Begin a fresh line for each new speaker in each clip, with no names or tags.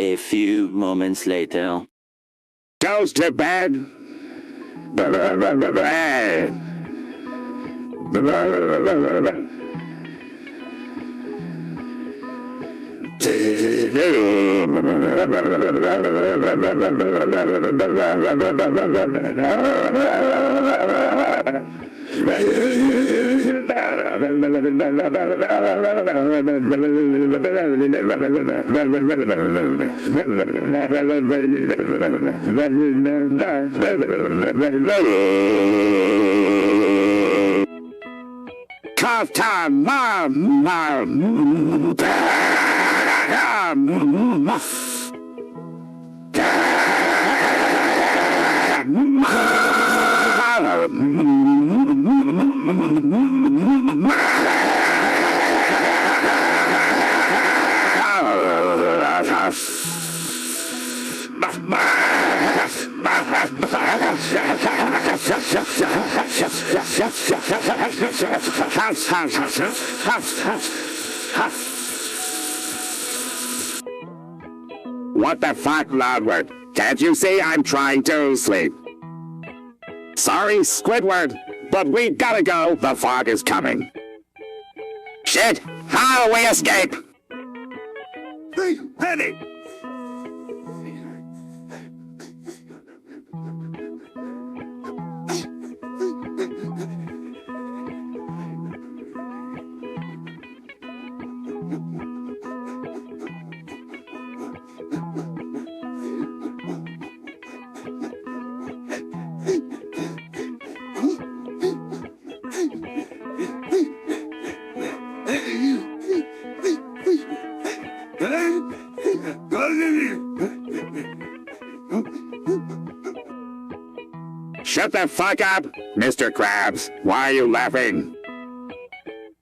A few moments later.
Goes to bed. Cough time, What the fuck, Loudward? Can't you see I'm trying to sleep? Sorry, Squidward, but we gotta go. The fog is coming. Shit! How do we escape? Hey, Penny! Shut the fuck up, Mr. Krabs. Why are you laughing?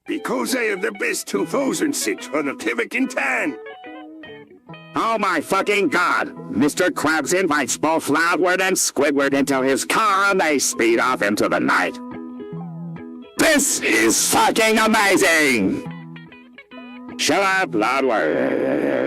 Because I have the best 2006 on a Civic in town.
Oh my fucking god! Mr. Krabs invites both Loudward and Squidward into his car and they speed off into the night. This is fucking amazing! Shut up, Loudward.